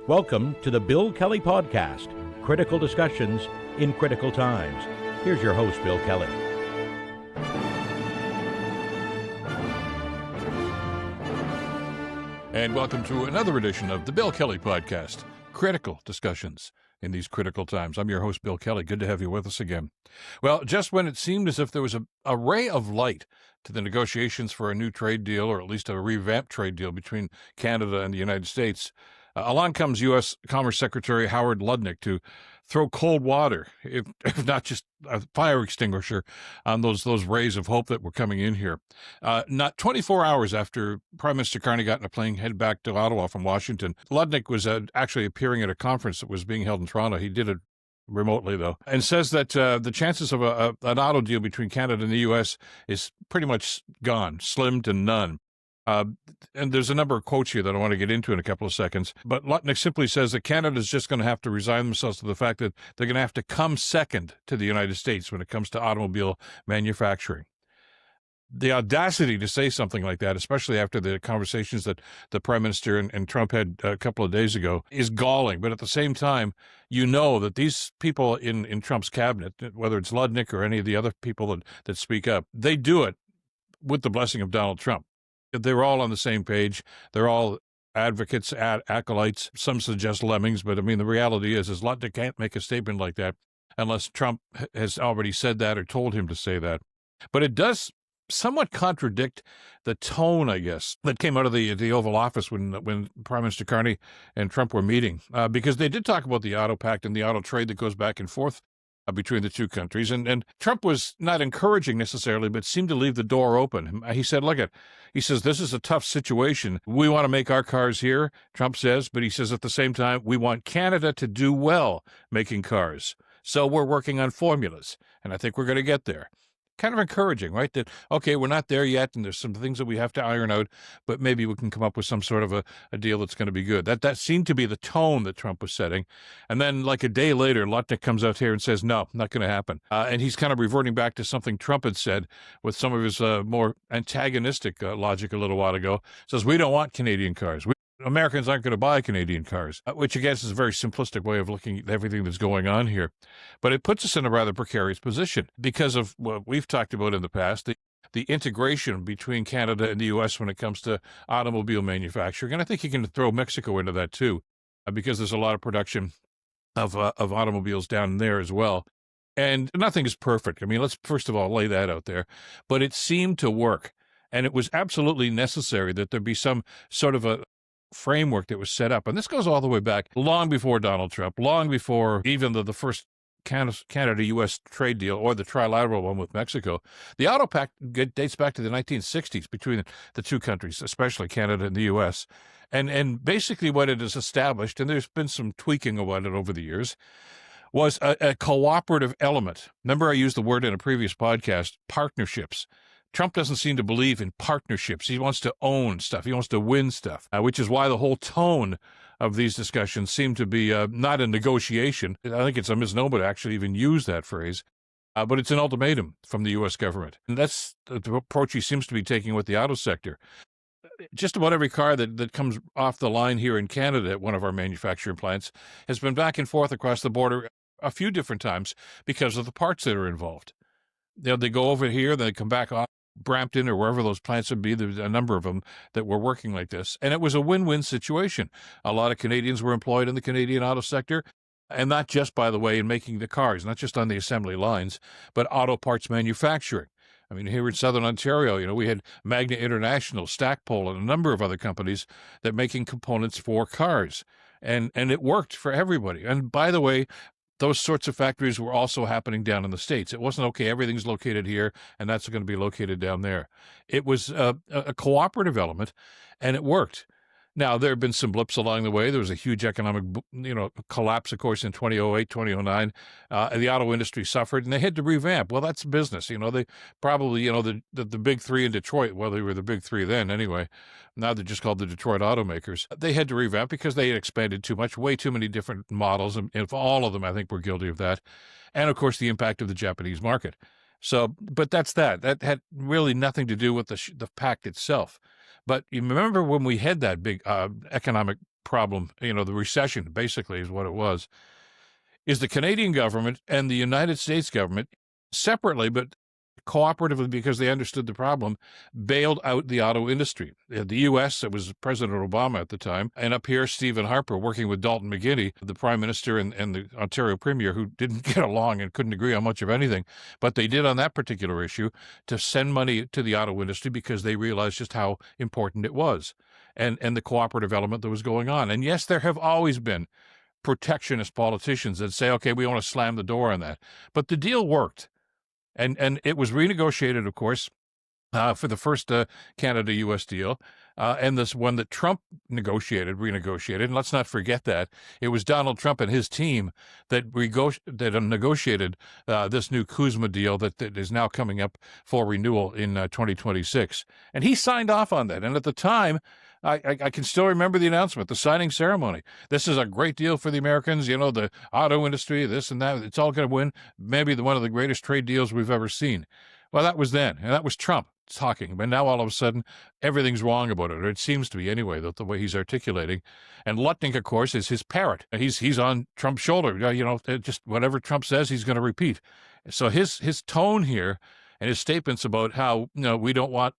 Welcome to the Bill Kelly Podcast, critical discussions in critical times. Here's your host, Bill Kelly. And welcome to another edition of the Bill Kelly Podcast, critical discussions in these critical times. I'm your host, Bill Kelly. Good to have you with us again. Well, just when it seemed as if there was a ray of light to the negotiations for a new trade deal, or at least a revamped trade deal between Canada and the United States, along comes U.S. Commerce Secretary Howard Lutnick to throw cold water, if not just a fire extinguisher, on those rays of hope that were coming in here. Not 24 hours after Prime Minister Carney got in a plane, headed back to Ottawa from Washington, Lutnick was actually appearing at a conference that was being held in Toronto. He did it remotely, though, and says that the chances of an auto deal between Canada and the U.S. is pretty much gone, slim to none. And there's a number of quotes here that I want to get into in a couple of seconds. But Lutnick simply says that Canada is just going to have to resign themselves to the fact that they're going to have to come second to the United States when it comes to automobile manufacturing. The audacity to say something like that, especially after the conversations that the Prime Minister and Trump had a couple of days ago, is galling. But at the same time, you know that these people in Trump's cabinet, whether it's Lutnick or any of the other people that speak up, they do it with the blessing of Donald Trump. They're all on the same page. They're all advocates, acolytes. Some suggest lemmings, but I mean, the reality is Lutnick can't make a statement like that unless Trump has already said that or told him to say that. But it does somewhat contradict the tone, I guess, that came out of the Oval Office when Prime Minister Carney and Trump were meeting, because they did talk about the auto pact and the auto trade that goes back and forth between the two countries. And Trump was not encouraging necessarily, but seemed to leave the door open. He said, he says, this is a tough situation. We want to make our cars here, Trump says, but he says at the same time, we want Canada to do well making cars. So we're working on formulas, and I think we're going to get there. Kind of encouraging, right? That, okay, we're not there yet, and there's some things that we have to iron out, but maybe we can come up with some sort of a deal that's going to be good. That seemed to be the tone that Trump was setting. And then like a day later, Lutnick comes out here and says, no, not going to happen. And he's kind of reverting back to something Trump had said with some of his more antagonistic logic a little while ago. Says, we don't want Canadian cars. Americans aren't going to buy Canadian cars, which I guess is a very simplistic way of looking at everything that's going on here. But it puts us in a rather precarious position because of what we've talked about in the past, the integration between Canada and the U.S. when it comes to automobile manufacturing. And I think you can throw Mexico into that too, because there's a lot of production of automobiles down there as well. And nothing is perfect. I mean, let's first of all lay that out there. But it seemed to work. And it was absolutely necessary that there be some sort of a framework that was set up. And this goes all the way back long before Donald Trump, long before even the first Canada-U.S. trade deal or the trilateral one with Mexico. The Auto Pact dates back to the 1960s between the two countries, especially Canada and the U.S. And basically what it has established, and there's been some tweaking about it over the years, was a cooperative element. Remember, I used the word in a previous podcast, partnerships. Trump doesn't seem to believe in partnerships. He wants to own stuff. He wants to win stuff, which is why the whole tone of these discussions seem to be not a negotiation. I think it's a misnomer to actually even use that phrase, but it's an ultimatum from the U.S. government. And that's the approach he seems to be taking with the auto sector. Just about every car that comes off the line here in Canada at one of our manufacturing plants has been back and forth across the border a few different times because of the parts that are involved. They go over here, then they come back off Brampton or wherever those plants would be. There's a number of them that were working like this. And it was a win-win situation. A lot of Canadians were employed in the Canadian auto sector, and not just, by the way, in making the cars, not just on the assembly lines, but auto parts manufacturing. I mean, here in Southern Ontario, we had Magna International, Stackpole, and a number of other companies that making components for cars. And it worked for everybody. And by the way, those sorts of factories were also happening down in the States. It wasn't, okay, everything's located here, and that's going to be located down there. It was a cooperative element, and it worked. Now, there have been some blips along the way. There was a huge economic, collapse, of course, in 2008, 2009. The auto industry suffered, and they had to revamp. Well, that's business. They probably, the big three in Detroit, well, they were the big three then anyway. Now they're just called the Detroit automakers. They had to revamp because they had expanded too much, way too many different models, and all of them, I think, were guilty of that. And, of course, the impact of the Japanese market. So, but that's that. That had really nothing to do with the pact itself. But you remember when we had that big economic problem, the recession basically is what it was, is the Canadian government and the United States government separately, but cooperatively, because they understood the problem, bailed out the auto industry. The U.S., it was President Obama at the time, and up here, Stephen Harper, working with Dalton McGuinty, the Prime Minister and the Ontario Premier, who didn't get along and couldn't agree on much of anything, but they did on that particular issue to send money to the auto industry because they realized just how important it was and the cooperative element that was going on. And yes, there have always been protectionist politicians that say, okay, we want to slam the door on that. But the deal worked. And it was renegotiated, of course, for the first Canada-U.S. deal, and this one that Trump renegotiated. And let's not forget that. It was Donald Trump and his team that negotiated this new CUSMA deal that is now coming up for renewal in 2026. And he signed off on that. And at the time, I can still remember the announcement, the signing ceremony. This is a great deal for the Americans, the auto industry, this and that. It's all going to win. Maybe one of the greatest trade deals we've ever seen. Well, that was then, and that was Trump talking. But now all of a sudden, everything's wrong about it, or it seems to be anyway, the way he's articulating. And Lutnick, of course, is his parrot. He's on Trump's shoulder. Just whatever Trump says, he's going to repeat. So his tone here and his statements about how we don't want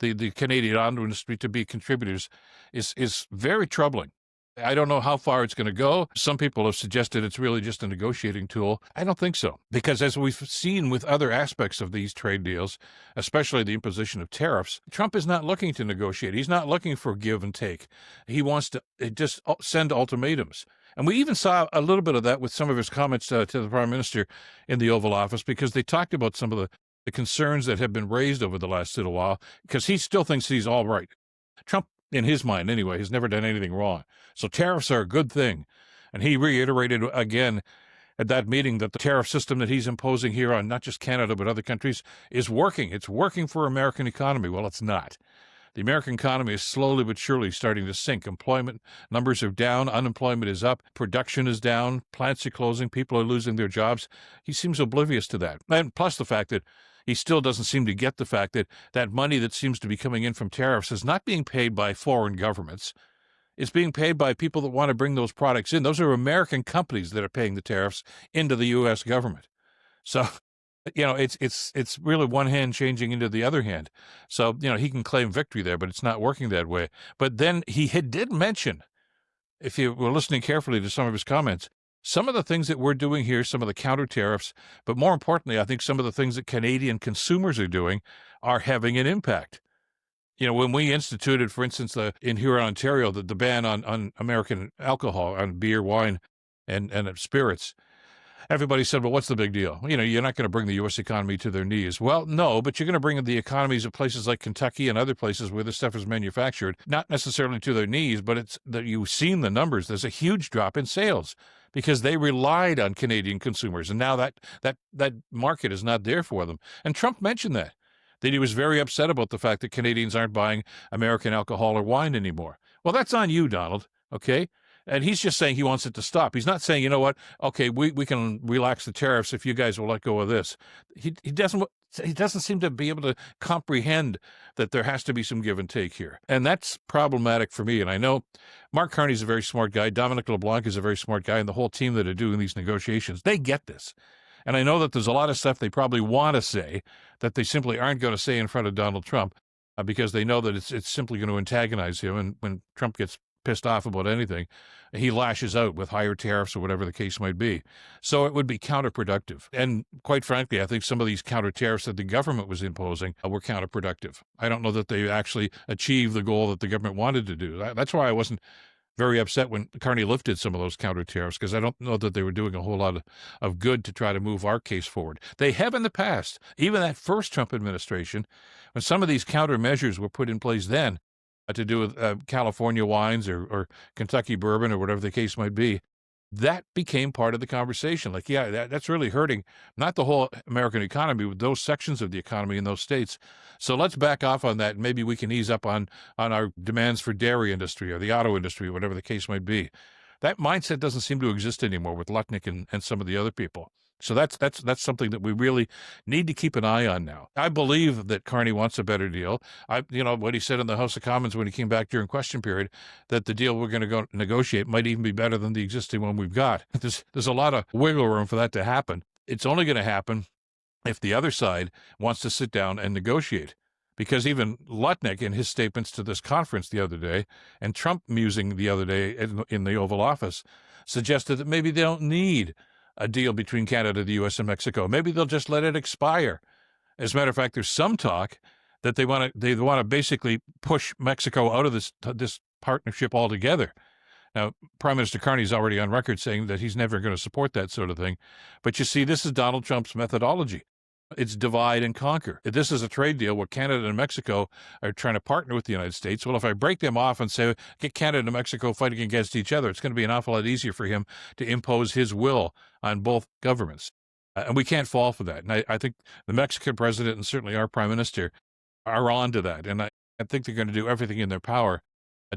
the Canadian auto industry to be contributors is very troubling. I don't know how far it's going to go. Some people have suggested it's really just a negotiating tool. I don't think so, because as we've seen with other aspects of these trade deals, especially the imposition of tariffs, Trump is not looking to negotiate. He's not looking for give and take. He wants to just send ultimatums. And we even saw a little bit of that with some of his comments to the Prime Minister in the Oval Office, because they talked about some of the concerns that have been raised over the last little while, because he still thinks he's all right. Trump, in his mind anyway, has never done anything wrong. So tariffs are a good thing. And he reiterated again at that meeting that the tariff system that he's imposing here on not just Canada but other countries is working. It's working for American economy. Well, it's not. The American economy is slowly but surely starting to sink. Employment numbers are down. Unemployment is up. Production is down. Plants are closing. People are losing their jobs. He seems oblivious to that. And plus the fact that he still doesn't seem to get the fact that that money that seems to be coming in from tariffs is not being paid by foreign governments. It's being paid by people that want to bring those products in. Those are American companies that are paying the tariffs into the U.S. government. So, it's really one hand changing into the other hand. So, he can claim victory there, but it's not working that way. But then he did mention, if you were listening carefully to some of his comments, some of the things that we're doing here, some of the counter tariffs, but more importantly, I think some of the things that Canadian consumers are doing are having an impact. When we instituted, for instance, in Huron, Ontario, the ban on American alcohol, on beer, wine, and spirits, everybody said, well, what's the big deal? You're not going to bring the U.S. economy to their knees. Well, no, but you're going to bring the economies of places like Kentucky and other places where this stuff is manufactured, not necessarily to their knees, but it's that you've seen the numbers. There's a huge drop in sales because they relied on Canadian consumers, and now that market is not there for them. And Trump mentioned that he was very upset about the fact that Canadians aren't buying American alcohol or wine anymore. Well, that's on you, Donald, okay? And he's just saying he wants it to stop. He's not saying, you know what, okay, we can relax the tariffs if you guys will let go of this. He doesn't seem to be able to comprehend that there has to be some give and take here. And that's problematic for me. And I know Mark Carney's a very smart guy. Dominic LeBlanc is a very smart guy. And the whole team that are doing these negotiations, they get this. And I know that there's a lot of stuff they probably want to say that they simply aren't going to say in front of Donald Trump because they know that it's simply going to antagonize him. And when Trump gets pissed off about anything, he lashes out with higher tariffs or whatever the case might be. So it would be counterproductive. And quite frankly, I think some of these counter tariffs that the government was imposing were counterproductive. I don't know that they actually achieved the goal that the government wanted to do. That's why I wasn't very upset when Carney lifted some of those counter tariffs, because I don't know that they were doing a whole lot of good to try to move our case forward. They have in the past, even that first Trump administration, when some of these countermeasures were put in place then, to do with California wines or Kentucky bourbon or whatever the case might be, that became part of the conversation. Like, yeah, that's really hurting not the whole American economy, but those sections of the economy in those states. So let's back off on that. And maybe we can ease up on our demands for dairy industry or the auto industry, whatever the case might be. That mindset doesn't seem to exist anymore with Lutnick and some of the other people. So that's something that we really need to keep an eye on now. I believe that Carney wants a better deal. What he said in the House of Commons when he came back during question period, that the deal we're going to go negotiate might even be better than the existing one we've got. There's a lot of wiggle room for that to happen. It's only going to happen if the other side wants to sit down and negotiate. Because even Lutnick, in his statements to this conference the other day, and Trump musing the other day in the Oval Office, suggested that maybe they don't need a deal between Canada, the U.S., and Mexico. Maybe they'll just let it expire. As a matter of fact, there's some talk that they want to basically push Mexico out of this partnership altogether. Now, Prime Minister Carney's already on record saying that he's never going to support that sort of thing. But you see, this is Donald Trump's methodology. It's divide and conquer. This is a trade deal where Canada and Mexico are trying to partner with the United States. Well, if I break them off and say, get Canada and Mexico fighting against each other, it's going to be an awful lot easier for him to impose his will on both governments. And we can't fall for that. And I think the Mexican president and certainly our prime minister are on to that. And I think they're going to do everything in their power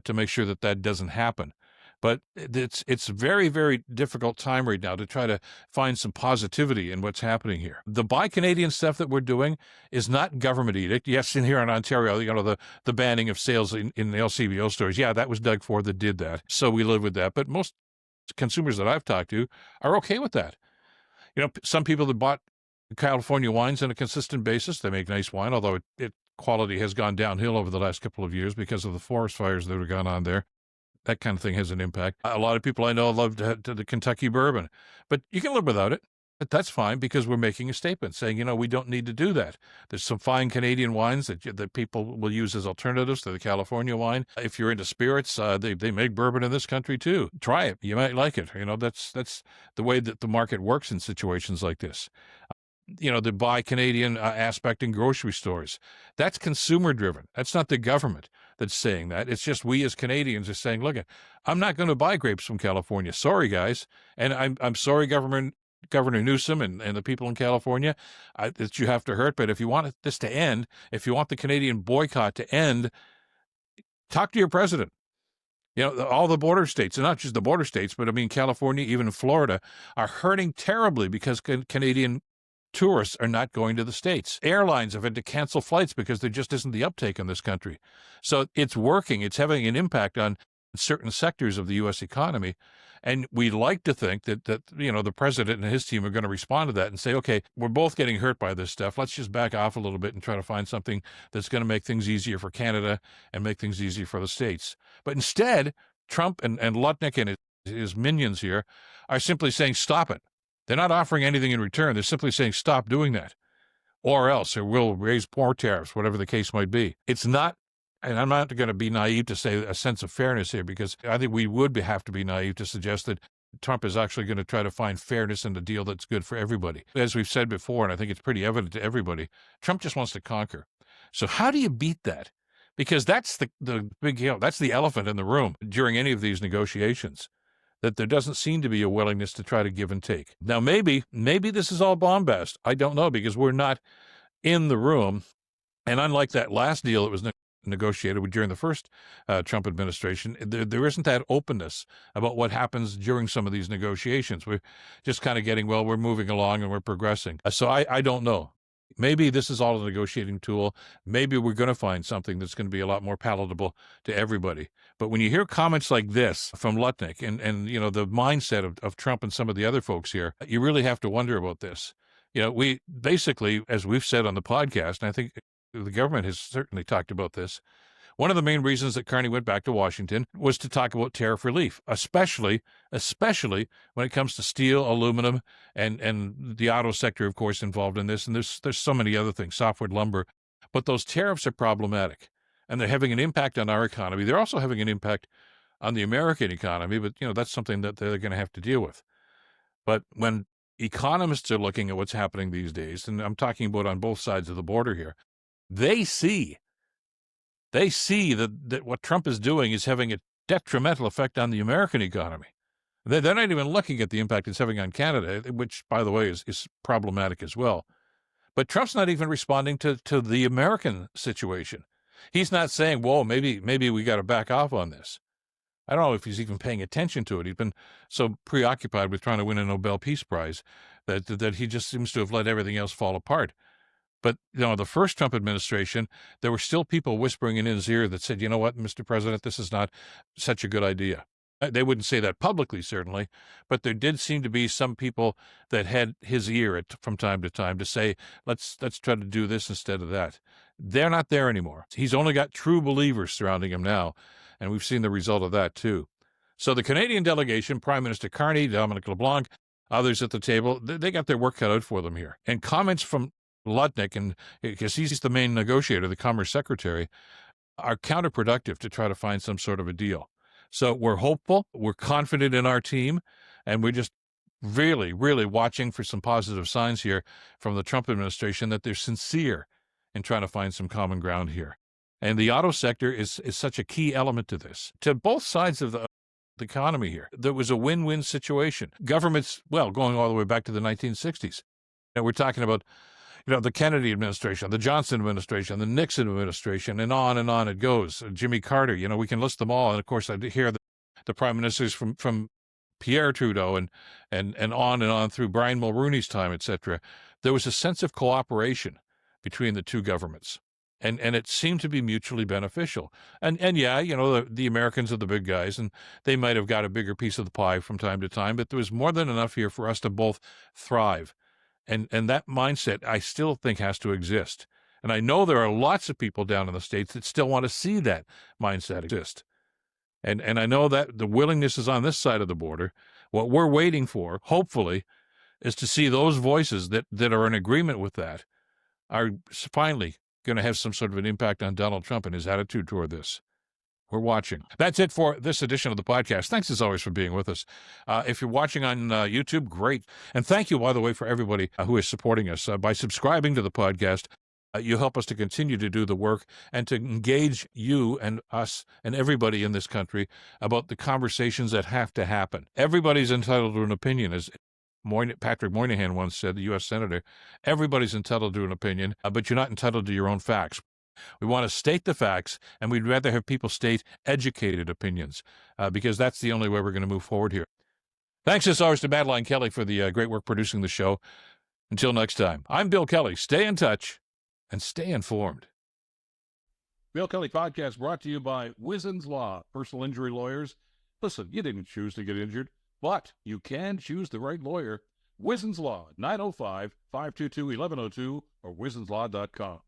to make sure that doesn't happen. But it's a very, very difficult time right now to try to find some positivity in what's happening here. The Buy Canadian stuff that we're doing is not government edict. Yes, in here in Ontario, the banning of sales in the LCBO stores. Yeah, that was Doug Ford that did that. So we live with that. But most consumers that I've talked to are okay with that. Some people that bought California wines on a consistent basis, they make nice wine, although quality has gone downhill over the last couple of years because of the forest fires that have gone on there. That kind of thing has an impact. A lot of people I know love the Kentucky bourbon, but you can live without it. But that's fine because we're making a statement saying, we don't need to do that. There's some fine Canadian wines that people will use as alternatives to the California wine. If you're into spirits, they make bourbon in this country too. Try it. You might like it. That's the way that the market works in situations like this. The Buy Canadian aspect in grocery stores. That's consumer driven. That's not the government that's saying that. It's just we as Canadians are saying, look, I'm not going to buy grapes from California. Sorry, guys. And I'm sorry, Governor Newsom and the people in California that you have to hurt. But if you want this to end, if you want the Canadian boycott to end, talk to your president. All the border states, and not just the border states, but California, even Florida, are hurting terribly because Canadian tourists are not going to the States. Airlines have had to cancel flights because there just isn't the uptake in this country. So it's working. It's having an impact on certain sectors of the U.S. economy. And we like to think that the president and his team are going to respond to that and say, okay, we're both getting hurt by this stuff. Let's just back off a little bit and try to find something that's going to make things easier for Canada and make things easier for the States. But instead, Trump and Lutnick and his minions here are simply saying, stop it. They're not offering anything in return. They're simply saying, stop doing that, or else, or we'll raise more tariffs, whatever the case might be. It's not, and I'm not going to be naive to say a sense of fairness here, because I think we would have to be naive to suggest that Trump is actually going to try to find fairness in the deal that's good for everybody. As we've said before, and I think it's pretty evident to everybody, Trump just wants to conquer. So how do you beat that? Because that's the big, that's the elephant in the room during any of these negotiations, that there doesn't seem to be a willingness to try to give and take. Now, maybe this is all bombast. I don't know, because we're not in the room. And unlike that last deal that was negotiated during the first Trump administration, there isn't that openness about what happens during some of these negotiations. We're just kind of getting, we're moving along and we're progressing. So I don't know. Maybe this is all a negotiating tool. Maybe we're going to find something that's going to be a lot more palatable to everybody. But when you hear comments like this from Lutnick and the mindset of Trump and some of the other folks here, you really have to wonder about this. We basically, as we've said on the podcast, and I think the government has certainly talked about this, one of the main reasons that Carney went back to Washington was to talk about tariff relief, especially when it comes to steel, aluminum, and the auto sector, of course, involved in this. And there's so many other things, softwood lumber. But those tariffs are problematic, and they're having an impact on our economy. They're also having an impact on the American economy, but that's something that they're going to have to deal with. But when economists are looking at what's happening these days, and I'm talking about on both sides of the border here, they see that what Trump is doing is having a detrimental effect on the American economy. They're not even looking at the impact it's having on Canada, which, by the way, is problematic as well. But Trump's not even responding to the American situation. He's not saying, whoa, maybe we got to back off on this. I don't know if he's even paying attention to it. He's been so preoccupied with trying to win a Nobel Peace Prize that he just seems to have let everything else fall apart. But, the first Trump administration, there were still people whispering in his ear that said, you know what, Mr. President, this is not such a good idea. They wouldn't say that publicly, certainly, but there did seem to be some people that had his ear from time to time to say, let's try to do this instead of that. They're not there anymore. He's only got true believers surrounding him now, and we've seen the result of that, too. So the Canadian delegation, Prime Minister Carney, Dominic LeBlanc, others at the table, they got their work cut out for them here. And comments from Lutnick, and because he's the main negotiator, the Commerce Secretary, are counterproductive to try to find some sort of a deal. So we're hopeful, we're confident in our team, and we're just really, really watching for some positive signs here from the Trump administration that they're sincere in trying to find some common ground here. And the auto sector is such a key element to this, to both sides of the economy here. There was a win-win situation. Governments, going all the way back to the 1960s. And we're talking about the Kennedy administration, the Johnson administration, the Nixon administration, and on it goes. Jimmy Carter, we can list them all. And of course, I hear the prime ministers from Pierre Trudeau and on through Brian Mulroney's time, etc. There was a sense of cooperation between the two governments. And it seemed to be mutually beneficial. And yeah, the Americans are the big guys, and they might have got a bigger piece of the pie from time to time, but there was more than enough here for us to both thrive. And that mindset, I still think, has to exist. And I know there are lots of people down in the States that still want to see that mindset exist. And I know that the willingness is on this side of the border. What we're waiting for, hopefully, is to see those voices that are in agreement with that are finally going to have some sort of an impact on Donald Trump and his attitude toward this. We're watching. That's it for this edition of the podcast. Thanks, as always, for being with us. If you're watching on YouTube, great. And thank you, by the way, for everybody who is supporting us. By subscribing to the podcast, you help us to continue to do the work and to engage you and us and everybody in this country about the conversations that have to happen. Everybody's entitled to an opinion, as Patrick Moynihan once said, the U.S. Senator. Everybody's entitled to an opinion, but you're not entitled to your own facts. We want to state the facts, and we'd rather have people state educated opinions, because that's the only way we're going to move forward here. Thanks, as always, to Madeline Kelly for the great work producing the show. Until next time, I'm Bill Kelly. Stay in touch and stay informed. Bill Kelly Podcast brought to you by Wizen's Law, personal injury lawyers. Listen, you didn't choose to get injured, but you can choose the right lawyer. Wizen's Law, 905-522-1102 or wizenslaw.com.